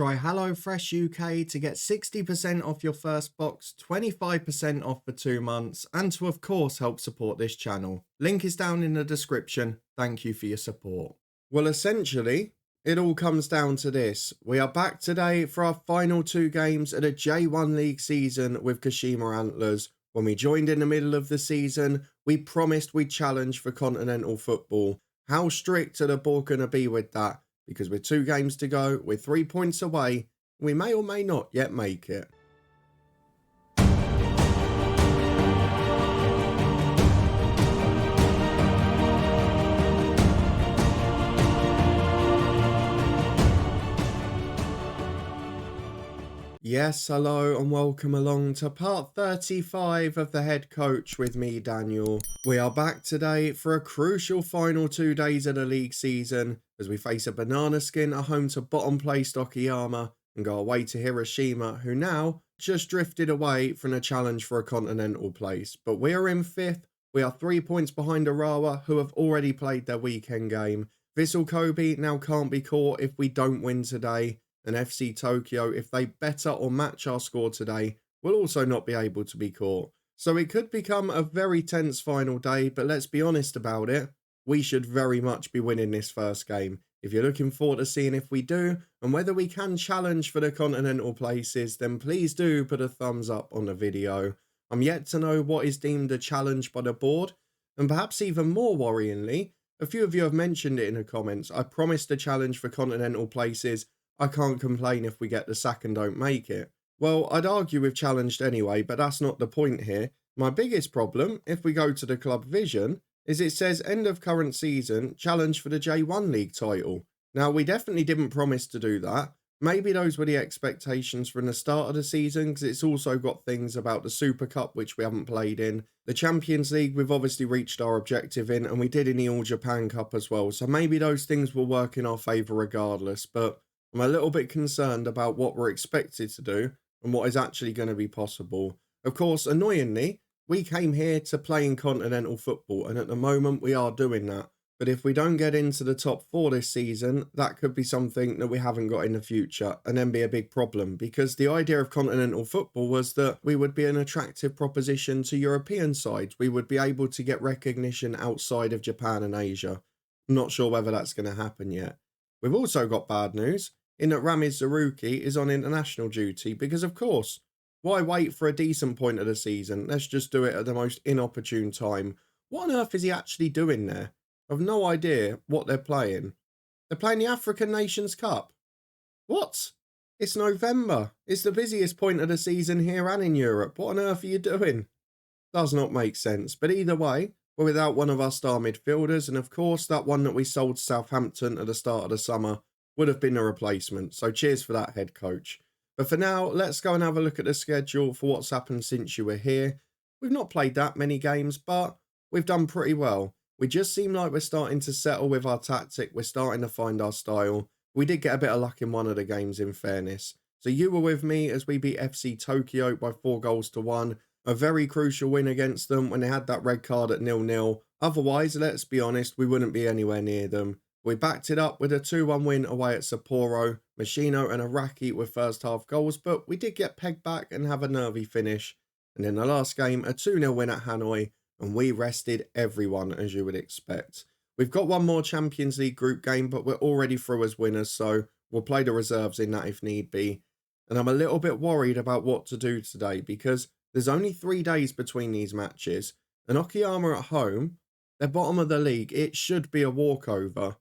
Try HelloFresh UK to get 60% off your first box, 25% off for 2 months, and to, of course, help support this channel. Link is down in the description. Thank you for your support. Well, essentially, it all comes down to this. We are back today for our final 2 games of the J1 League season with Kashima Antlers. When we joined in the middle of the season, we promised we'd challenge for continental football. How strict are the board going to be with that? Because with 2 games to go, we're 3 points away, we may or may not yet make it. Yes, hello and welcome along to part 35 of the Head Coach with me, Daniel. We are back today for a crucial final 2 days of the league season as we face a banana skin at home to bottom placed Okayama and go away to Hiroshima, who now just drifted away from a challenge for a continental place. But we are in 5th. We are 3 points behind Urawa, who have already played their weekend game. Vissel Kobe now can't be caught if we don't win today. And FC Tokyo, if they better or match our score today, will also not be able to be caught. So it could become a very tense final day, but let's be honest about it. We should very much be winning this first game. If you're looking forward to seeing if we do, and whether we can challenge for the continental places, then please do put a thumbs up on the video. I'm yet to know what is deemed a challenge by the board, and perhaps even more worryingly, a few of you have mentioned it in the comments. I promised a challenge for continental places. I can't complain if we get the sack and don't make it. Well, I'd argue we've challenged anyway, but that's not the point here. My biggest problem, if we go to the club vision, is it says end of current season, challenge for the J1 League title. Now, we definitely didn't promise to do that. Maybe those were the expectations from the start of the season, because it's also got things about the Super Cup, which we haven't played in. The Champions League, we've obviously reached our objective in, and we did in the All Japan Cup as well. So maybe those things will work in our favour regardless, but I'm a little bit concerned about what we're expected to do and what is actually going to be possible. Of course, annoyingly, we came here to play in continental football, and at the moment we are doing that. But if we don't get into the top 4 this season, that could be something that we haven't got in the future and then be a big problem, because the idea of continental football was that we would be an attractive proposition to European sides. We would be able to get recognition outside of Japan and Asia. I'm not sure whether that's going to happen yet. We've also got bad news in that Ramiz Zaruki is on international duty because, of course, why wait for a decent point of the season? Let's just do it at the most inopportune time. What on earth is he actually doing there? I've no idea what they're playing. They're playing the African Nations Cup. What? It's November. It's the busiest point of the season here and in Europe. What on earth are you doing? Does not make sense. But either way, we're without one of our star midfielders, and of course that one that we sold to Southampton at the start of the summer would have been a replacement. So cheers for that, Head Coach. But for now, let's go and have a look at the schedule for what's happened since you were here. We've not played that many games, but we've done pretty well. We just seem like we're starting to settle with our tactic. We're starting to find our style. We did get a bit of luck in one of the games, in fairness. So you were with me as we beat FC Tokyo by 4-1. A very crucial win against them when they had that red card at 0-0. Otherwise, let's be honest, we wouldn't be anywhere near them. We backed it up with a 2-1 win away at Sapporo. Machino and Araki with first half goals, but we did get pegged back and have a nervy finish. And in the last game, a 2-0 win at Hanoi, and we rested everyone, as you would expect. We've got one more Champions League group game, but we're already through as winners, so we'll play the reserves in that if need be. And I'm a little bit worried about what to do today, because there's only 3 days between these matches, and Okayama at home, they're bottom of the league. It should be a walkover.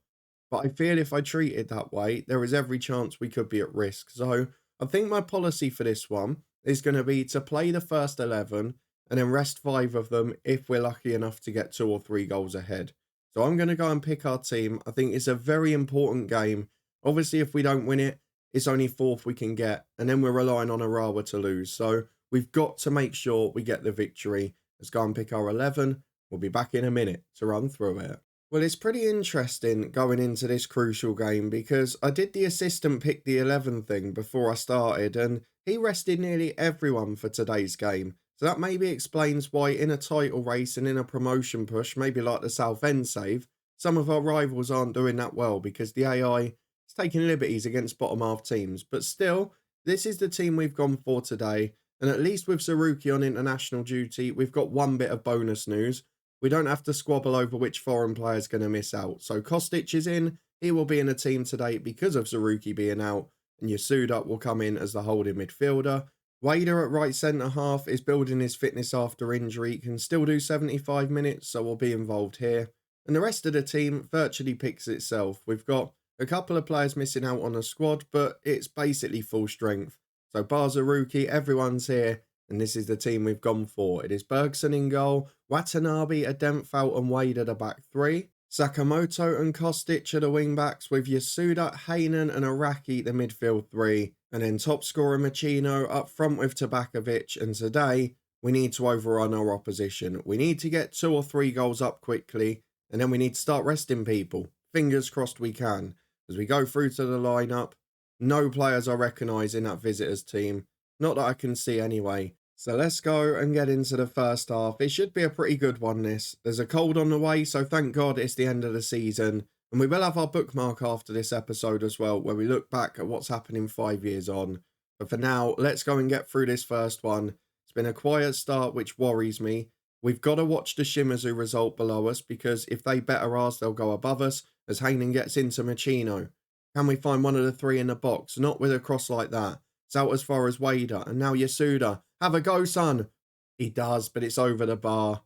But I feel if I treat it that way, there is every chance we could be at risk. So I think my policy for this one is going to be to play the first 11 and then rest 5 of them if we're lucky enough to get 2 or 3 goals ahead. So I'm going to go and pick our team. I think it's a very important game. Obviously, if we don't win it, it's only 4th we can get. And then we're relying on Urawa to lose. So we've got to make sure we get the victory. Let's go and pick our 11. We'll be back in a minute to run through it. Well, it's pretty interesting going into this crucial game because I did the assistant pick the 11 thing before I started, and he rested nearly everyone for today's game. So that maybe explains why in a title race and in a promotion push, maybe like the Southend save, some of our rivals aren't doing that well because the AI is taking liberties against bottom half teams. But still, this is the team we've gone for today. And at least with Tsuruki on international duty, we've got one bit of bonus news. We don't have to squabble over which foreign player is going to miss out. So Kostic is in. He will be in the team today because of Tsuruki being out. And Yasuda will come in as the holding midfielder. Wader at right centre half is building his fitness after injury. He can still do 75 minutes, so we'll be involved here. And the rest of the team virtually picks itself. We've got a couple of players missing out on the squad, but it's basically full strength. So Tsuruki, everyone's here, and this is the team we've gone for. It is Bergson in goal, Watanabe, Adenfalt and Wade at the back three. Sakamoto and Kostic are the wing backs, with Yasuda, Hainen and Araki the midfield three. And then top scorer Machino up front with Tabakovic. And today, we need to overrun our opposition. We need to get 2 or 3 goals up quickly, and then we need to start resting people. Fingers crossed we can. As we go through to the lineup, no players I recognise in that visitors team. Not that I can see anyway. So let's go and get into the first half. It should be a pretty good one, this. There's a cold on the way, so thank God it's the end of the season. And we will have our bookmark after this episode as well, where we look back at what's happening 5 years on. But for now, let's go and get through this first one. It's been a quiet start, which worries me. We've got to watch the Shimazu result below us, because if they better ours, they'll go above us, as Hainen gets into Machino. Can we find one of the 3 in the box? Not with a cross like that. It's out as far as Wader, and now Yasuda. Have a go, son. He does, but it's over the bar.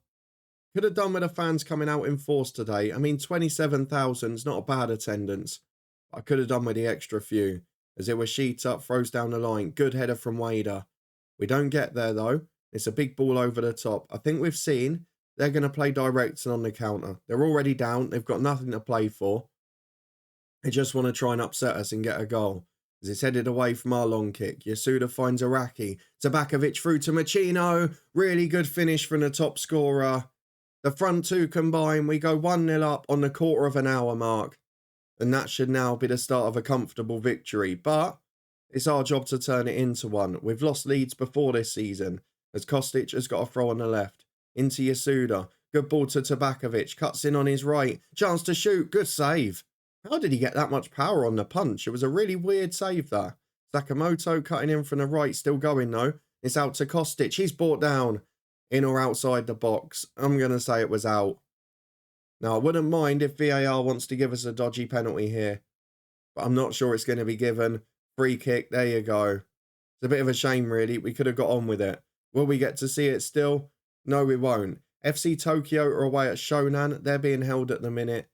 Could have done with the fans coming out in force today. I mean, 27,000 is not a bad attendance. I could have done with the extra few. As it was sheet up, throws down the line. Good header from Wader. We don't get there, though. It's a big ball over the top. I think we've seen they're going to play direct and on the counter. They're already down. They've got nothing to play for. They just want to try and upset us and get a goal. As it's headed away from our long kick, Yasuda finds Araki. Tabakovic through to Machino. Really good finish from the top scorer. The front two combine. We go 1-0 up on the quarter of an hour mark. And that should now be the start of a comfortable victory. But it's our job to turn it into one. We've lost leads before this season, as Kostic has got a throw on the left. Into Yasuda. Good ball to Tabakovic. Cuts in on his right. Chance to shoot. Good save. How did he get that much power on the punch? It was a really weird save there. Sakamoto cutting in from the right. Still going though. It's out to Kostic. He's brought down. In or outside the box. I'm going to say it was out. Now, I wouldn't mind if VAR wants to give us a dodgy penalty here. But I'm not sure it's going to be given. Free kick. There you go. It's a bit of a shame, really. We could have got on with it. Will we get to see it still? No, we won't. FC Tokyo are away at Shonan. They're being held at the minute.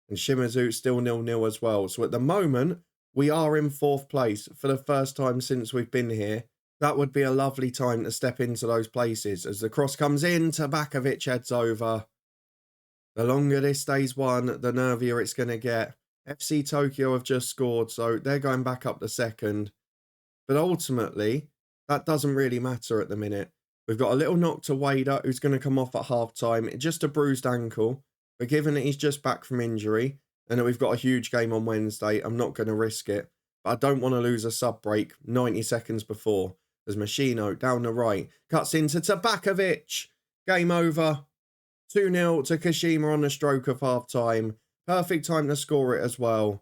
And Shimazu still 0-0 as well. So at the moment, we are in 4th place for the first time since we've been here. That would be a lovely time to step into those places. As the cross comes in, Tabakovic heads over. The longer this stays won, the nervier it's going to get. FC Tokyo have just scored, so they're going back up to 2nd. But ultimately, that doesn't really matter at the minute. We've got a little knock to Wader, who's going to come off at half-time. Just a bruised ankle. But given that he's just back from injury, and that we've got a huge game on Wednesday, I'm not going to risk it. But I don't want to lose a sub-break 90 seconds before. As Machino, down the right, cuts into Tabakovic. Game over. 2-0 to Kashima on the stroke of half-time. Perfect time to score it as well.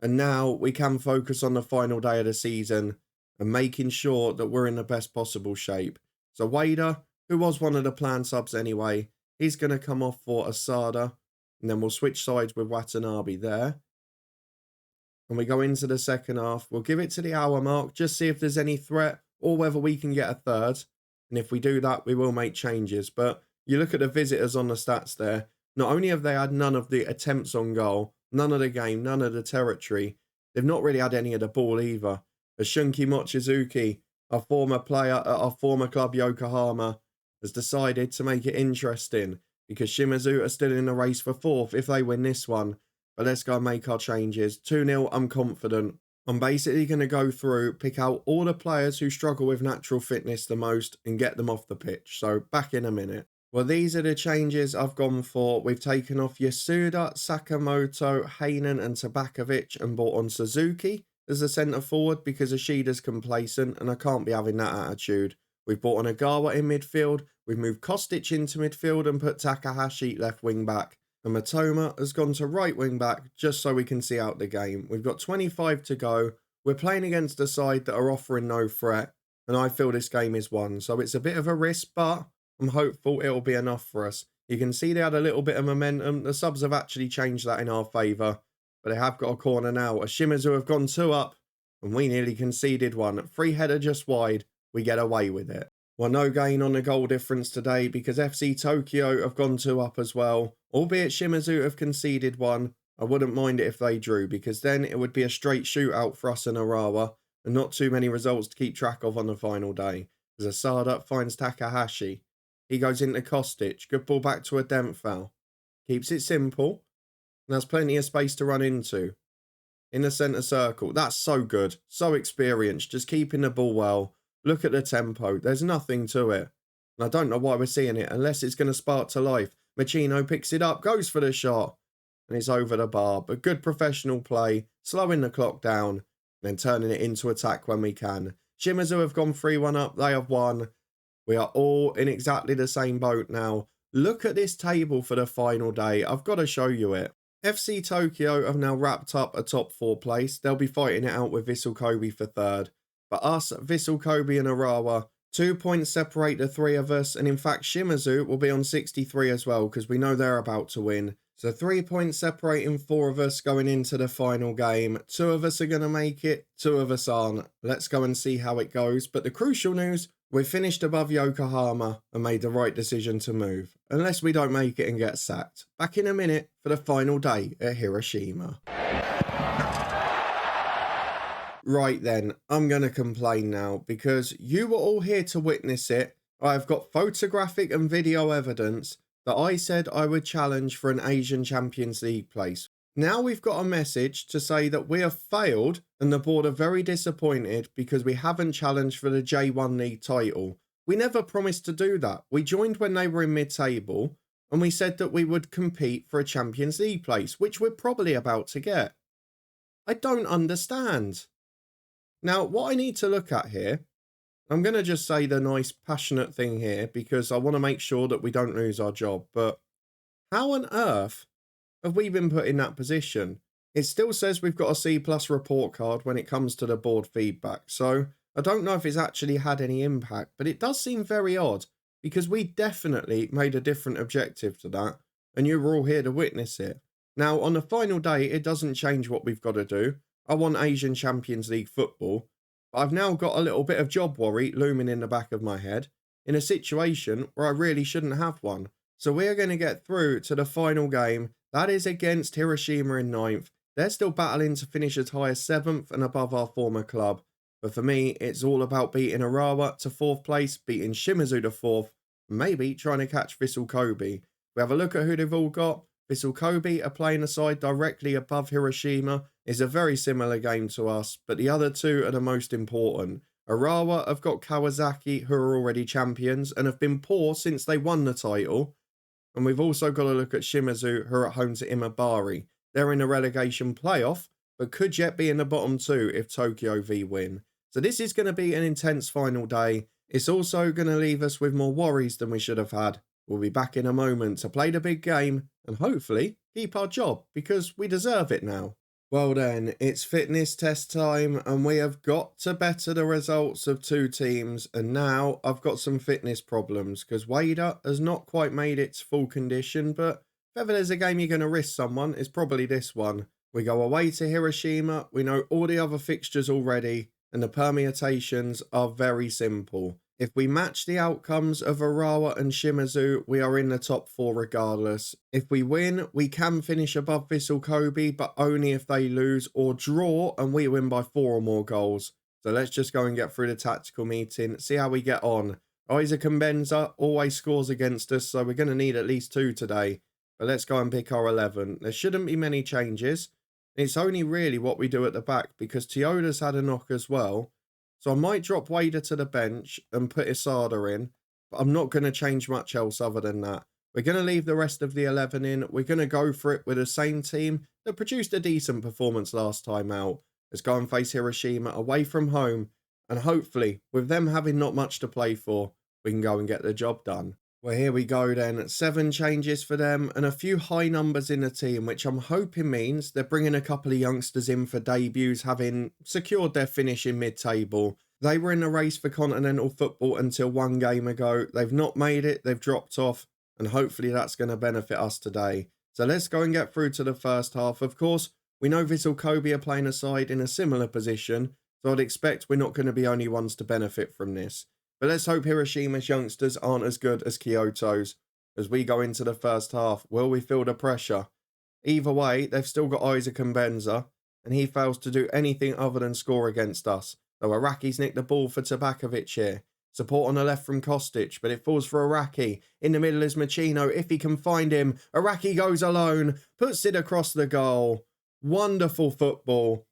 And now we can focus on the final day of the season and making sure that we're in the best possible shape. So Wader, who was one of the planned subs anyway, he's going to come off for Asada. And then we'll switch sides with Watanabe there. And we go into the second half. We'll give it to the hour mark. Just see if there's any threat or whether we can get a third. And if we do that, we will make changes. But you look at the visitors on the stats there. Not only have they had none of the attempts on goal, none of the game, none of the territory, they've not really had any of the ball either. As Shunki Mochizuki, our former player at our former club Yokohama, has decided to make it interesting because Shimazu are still in the race for 4th if they win this one. But let's go and make our changes. 2-0, I'm confident. I'm basically going to go through, pick out all the players who struggle with natural fitness the most and get them off the pitch. So back in a minute. Well, these are the changes I've gone for. We've taken off Yasuda, Sakamoto, Hainen and Tabakovic and brought on Suzuki as a centre forward because Ishida's complacent and I can't be having that attitude. We've brought on Agawa in midfield. We've moved Kostic into midfield and put Takahashi left wing back. And Matoma has gone to right wing back just so we can see out the game. We've got 25 to go. We're playing against a side that are offering no threat, and I feel this game is won. So it's a bit of a risk, but I'm hopeful it'll be enough for us. You can see they had a little bit of momentum. The subs have actually changed that in our favour, but they have got a corner now. Shimizu have gone 2 up, and we nearly conceded one. Free header just wide. We get away with it. Well, no gain on the goal difference today because FC Tokyo have gone 2 up as well. Albeit Shimizu have conceded one, I wouldn't mind it if they drew because then it would be a straight shootout for us and Arawa and not too many results to keep track of on the final day. As Asada finds Takahashi. He goes into Kostic. Good ball back to a Dempfel. Keeps it simple. And has plenty of space to run into. In the centre circle. That's so good. So experienced. Just keeping the ball well. Look at the tempo. There's nothing to it. And I don't know why we're seeing it unless it's going to spark to life. Machino picks it up. Goes for the shot. And it's over the bar. But good professional play. Slowing the clock down. And then turning it into attack when we can. Shimizu have gone 3-1 up. They have won. We are all in exactly the same boat now. Look at this table for the final day. I've got to show you it. FC Tokyo have now wrapped up a top 4 place. They'll be fighting it out with Vissel Kobe for 3rd. But us, Vissel Kobe and Arawa, 2 points separate the 3 of us. And in fact, Shimizu will be on 63 as well because we know they're about to win. So 3 points separating 4 of us going into the final game. 2 of us are going to make it. 2 of us aren't. Let's go and see how it goes. But the crucial news, we finished above Yokohama and made the right decision to move. Unless we don't make it and get sacked. Back in a minute for the final day at Hiroshima. Right then, I'm going to complain now because you were all here to witness it. I've got photographic and video evidence that I said I would challenge for an Asian Champions League place. Now we've got a message to say that we have failed and the board are very disappointed because we haven't challenged for the J1 League title. We never promised to do that. We joined when they were in mid-table and we said that we would compete for a Champions League place, which we're probably about to get. I don't understand. Now, what I need to look at here, I'm going to just say the nice passionate thing here because I want to make sure that we don't lose our job. But how on earth have we been put in that position? It still says we've got a C+ report card when it comes to the board feedback. So I don't know if it's actually had any impact, but it does seem very odd because we definitely made a different objective to that. And you were all here to witness it. Now, on the final day, it doesn't change what we've got to do. I want Asian Champions League football. But I've now got a little bit of job worry looming in the back of my head in a situation where I really shouldn't have one. So we're going to get through to the final game. That is against Hiroshima in 9th. They're still battling to finish as high as 7th and above our former club. But for me, it's all about beating Arawa to 4th place, beating Shimizu to 4th, maybe trying to catch Vissel Kobe. We have a look at who they've all got. Vissel Kobe are playing a side directly above Hiroshima. It's a very similar game to us, but the other 2 are the most important. Arawa have got Kawasaki, who are already champions and have been poor since they won the title. And we've also got to look at Shimizu, who are at home to Imabari. They're in a relegation playoff, but could yet be in the bottom 2 if Tokyo V win. So this is going to be an intense final day. It's also going to leave us with more worries than we should have had. We'll be back in a moment to play the big game and hopefully keep our job because we deserve it now. Well then, it's fitness test time and we have got to better the results of 2 teams, and now I've got some fitness problems because Wada has not quite made its full condition, but if ever there's a game you're going to risk someone, it's probably this one. We go away to Hiroshima, we know all the other fixtures already, and the permutations are very simple. If we match the outcomes of Arawa and Shimizu, we are in the top 4 regardless. If we win, we can finish above Vissel Kobe, but only if they lose, or draw and we win by 4 or more goals. So let's just go and get through the tactical meeting, see how we get on. Isaac Mbenza always scores against us, so we're going to need at least 2 today. But let's go and pick our 11. There shouldn't be many changes. It's only really what we do at the back because Toyoda's had a knock as well. So I might drop Wada to the bench and put Isada in, but I'm not going to change much else other than that. We're going to leave the rest of the 11 in. We're going to go for it with the same team that produced a decent performance last time out. Let's go and face Hiroshima away from home, and hopefully, with them having not much to play for, we can go and get the job done. Well, here we go then. 7 changes for them and a few high numbers in the team, which I'm hoping means they're bringing a couple of youngsters in for debuts, having secured their finish in mid-table. They were in the race for continental football until one game ago. They've not made it, they've dropped off, and hopefully that's going to benefit us today. So let's go and get through to the first half. Of course, we know Vissel Kobe are playing a side in a similar position, so I'd expect we're not going to be only ones to benefit from this. But let's hope Hiroshima's youngsters aren't as good as Kyoto's. As we go into the first half, will we feel the pressure? Either way, they've still got Isaac and Benza, and he fails to do anything other than score against us. Though Araki's nicked the ball for Tabakovic here. Support on the left from Kostic, but it falls for Araki. In the middle is Machino. If he can find him, Araki goes alone, puts it across the goal. Wonderful football.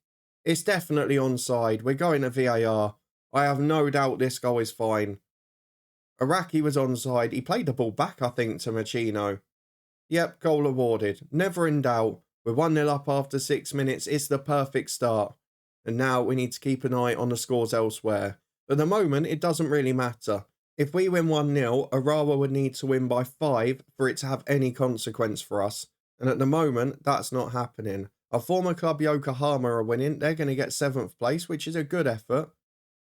It's definitely onside. We're going to VAR. I have no doubt this goal is fine. Araki was onside. He played the ball back, I think, to Machino. Yep, goal awarded. Never in doubt. We're 1-0 up after 6 minutes. It's the perfect start. And now we need to keep an eye on the scores elsewhere. At the moment, it doesn't really matter. If we win 1-0, Arawa would need to win by 5 for it to have any consequence for us. And at the moment, that's not happening. Our former club Yokohama are winning. They're going to get 7th place, which is a good effort.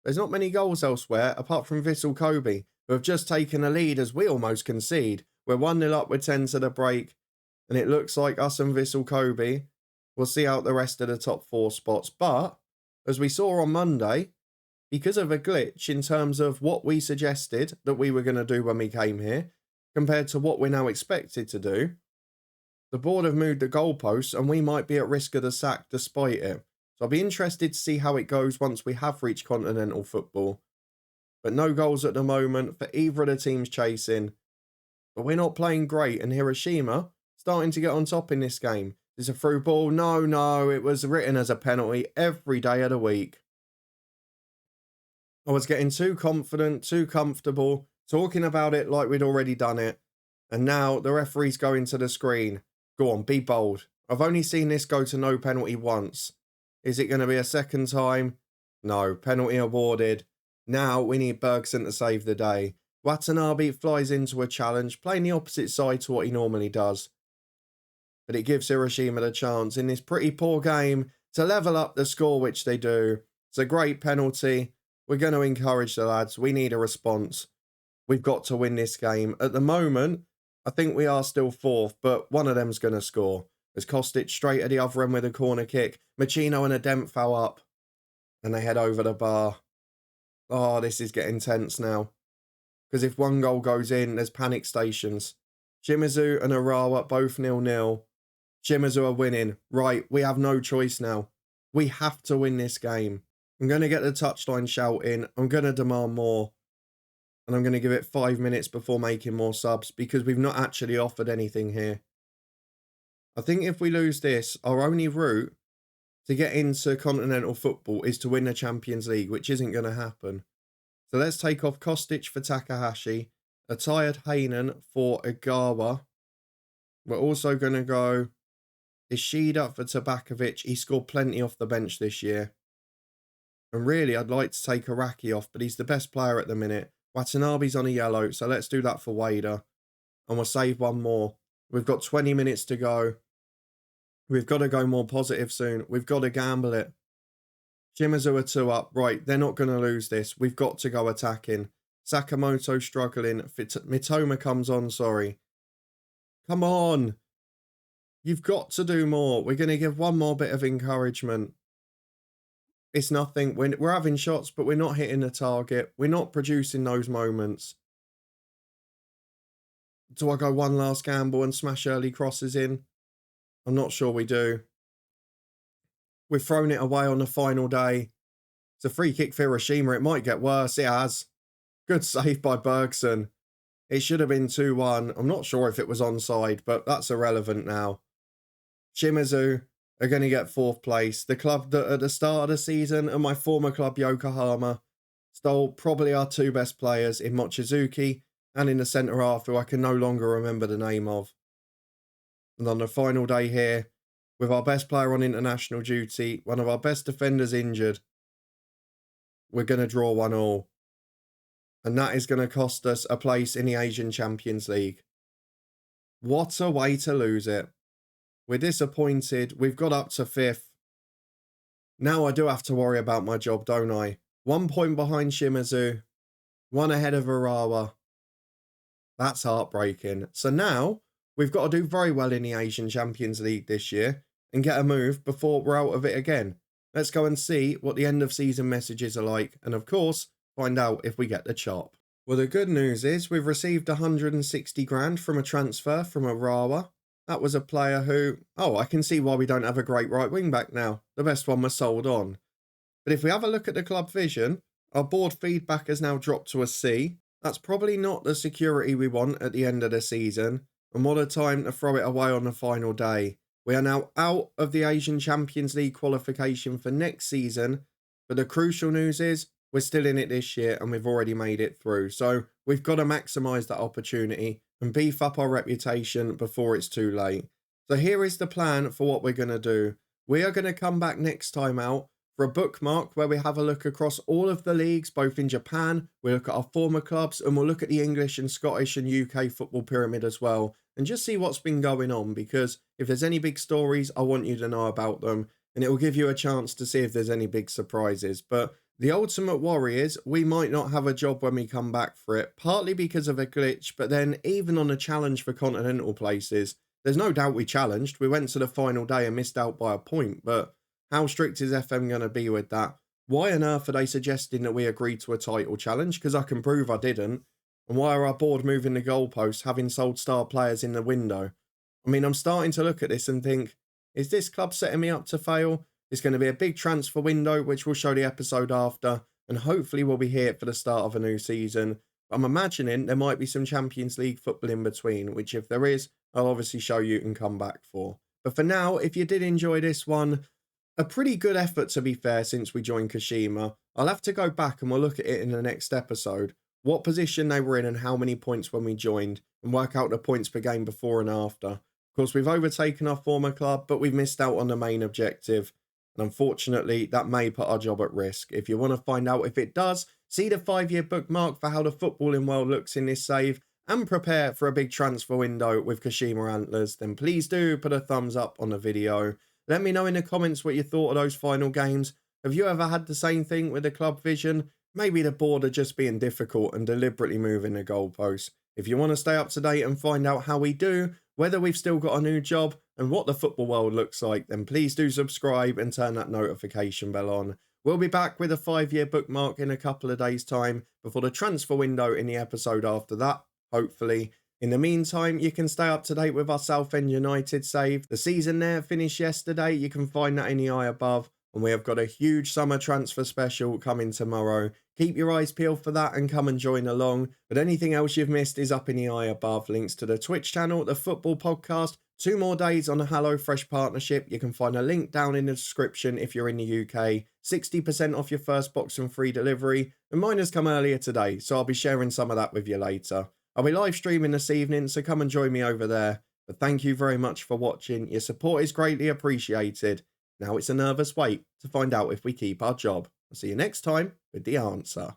There's not many goals elsewhere, apart from Vissel Kobe, who have just taken a lead as we almost concede. We're 1-0 up with 10 to the break, and it looks like us and Vissel Kobe will see out the rest of the top 4 spots. But, as we saw on Monday, because of a glitch in terms of what we suggested that we were going to do when we came here, compared to what we're now expected to do, the board have moved the goalposts and we might be at risk of the sack despite it. So I'll be interested to see how it goes once we have reached continental football. But no goals at the moment for either of the teams chasing. But we're not playing great, and Hiroshima starting to get on top in this game. Is a through ball? No, it was written as a penalty every day of the week. I was getting too confident, too comfortable, talking about it like we'd already done it. And now the referee's going to the screen. Go on, be bold. I've only seen this go to no penalty once. Is it going to be a second time? No, penalty awarded. Now we need Bergson to save the day. Watanabe flies into a challenge, playing the opposite side to what he normally does. But it gives Hiroshima the chance in this pretty poor game to level up the score, which they do. It's a great penalty. We're going to encourage the lads. We need a response. We've got to win this game. At the moment, I think we are still 4th, but one of them's going to score. As Kostic straight at the other end with a corner kick. Machino and a dent foul up. And they head over the bar. Oh, this is getting tense now. Because if one goal goes in, there's panic stations. Shimizu and Arawa both 0-0. Shimizu are winning. Right, we have no choice now. We have to win this game. I'm going to get the touchline shout in. I'm going to demand more. And I'm going to give it 5 minutes before making more subs because we've not actually offered anything here. I think if we lose this, our only route to get into continental football is to win the Champions League, which isn't going to happen. So let's take off Kostic for Takahashi, a tired Hainan for Igawa. We're also going to go Ishida for Tabakovic. He scored plenty off the bench this year. And really, I'd like to take Araki off, but he's the best player at the minute. Watanabe's on a yellow, so let's do that for Wada. And we'll save one more. We've got 20 minutes to go. We've got to go more positive soon. We've got to gamble it. Shimizu are 2 up. Right, they're not going to lose this. We've got to go attacking. Sakamoto struggling. Mitoma comes on, sorry. Come on. You've got to do more. We're going to give one more bit of encouragement. It's nothing. We're having shots, but we're not hitting the target. We're not producing those moments. Do I go one last gamble and smash early crosses in? I'm not sure we do. We've thrown it away on the final day. It's a free kick for Hiroshima. It might get worse. It has. Good save by Bergson. It should have been 2-1. I'm not sure if it was onside, but that's irrelevant now. Shimizu are going to get 4th place. The club that at the start of the season and my former club Yokohama stole probably our 2 best players in Mochizuki and in the centre half, who I can no longer remember the name of. And on the final day here, with our best player on international duty, one of our best defenders injured, we're going to draw 1-1. And that is going to cost us a place in the Asian Champions League. What a way to lose it. We're disappointed. We've got up to 5th. Now I do have to worry about my job, don't I? 1 point behind Shimazu, 1 ahead of Urawa. That's heartbreaking. So now we've got to do very well in the Asian Champions League this year and get a move before we're out of it again. Let's go and see what the end of season messages are like, and of course, find out if we get the chop. Well, the good news is we've received 160 grand from a transfer from Urawa. That was a player who, I can see why we don't have a great right wing back now. The best one was sold on. But if we have a look at the club vision, our board feedback has now dropped to a C. That's probably not the security we want at the end of the season. And what a time to throw it away on the final day. We are now out of the Asian Champions League qualification for next season. But the crucial news is we're still in it this year and we've already made it through. So we've got to maximise that opportunity and beef up our reputation before it's too late. So here is the plan for what we're going to do. We are going to come back next time out for a bookmark where we have a look across all of the leagues, both in Japan, we look at our former clubs, and we'll look at the English and Scottish and UK football pyramid as well, and just see what's been going on, because if there's any big stories, I want you to know about them, and it will give you a chance to see if there's any big surprises. But the ultimate worry is we might not have a job when we come back for it, partly because of a glitch, but then even on a challenge for continental places, there's no doubt we challenged. We went to the final day and missed out by a point, but how strict is FM going to be with that? Why on earth are they suggesting that we agreed to a title challenge? Because I can prove I didn't. And why are our board moving the goalposts, having sold star players in the window? I mean, I'm starting to look at this and think, is this club setting me up to fail? It's going to be a big transfer window, which we'll show the episode after. And hopefully we'll be here for the start of a new season. But I'm imagining there might be some Champions League football in between, which if there is, I'll obviously show you and come back for. But for now, if you did enjoy this one, a pretty good effort, to be fair, since we joined Kashima. I'll have to go back and we'll look at it in the next episode. What position they were in and how many points when we joined, and work out the points per game before and after. Of course, we've overtaken our former club, but we've missed out on the main objective. And unfortunately, that may put our job at risk. If you want to find out if it does, see the 5-year bookmark for how the footballing world looks in this save, and prepare for a big transfer window with Kashima Antlers, then please do put a thumbs up on the video. Let me know in the comments what you thought of those final games. Have you ever had the same thing with the club vision? Maybe the board are just being difficult and deliberately moving the goalposts. If you want to stay up to date and find out how we do, whether we've still got a new job and what the football world looks like, then please do subscribe and turn that notification bell on. We'll be back with a 5-year bookmark in a couple of days' time before the transfer window in the episode after that, hopefully. In the meantime, you can stay up to date with our Southend United save. The season there finished yesterday. You can find that in the eye above. And we have got a huge summer transfer special coming tomorrow. Keep your eyes peeled for that and come and join along. But anything else you've missed is up in the eye above. Links to the Twitch channel, the football podcast, 2 more days on a HelloFresh partnership. You can find a link down in the description if you're in the UK. 60% off your first box and free delivery. And mine has come earlier today, so I'll be sharing some of that with you later. I'll be live streaming this evening, so come and join me over there. But thank you very much for watching. Your support is greatly appreciated. Now it's a nervous wait to find out if we keep our job. I'll see you next time with the answer.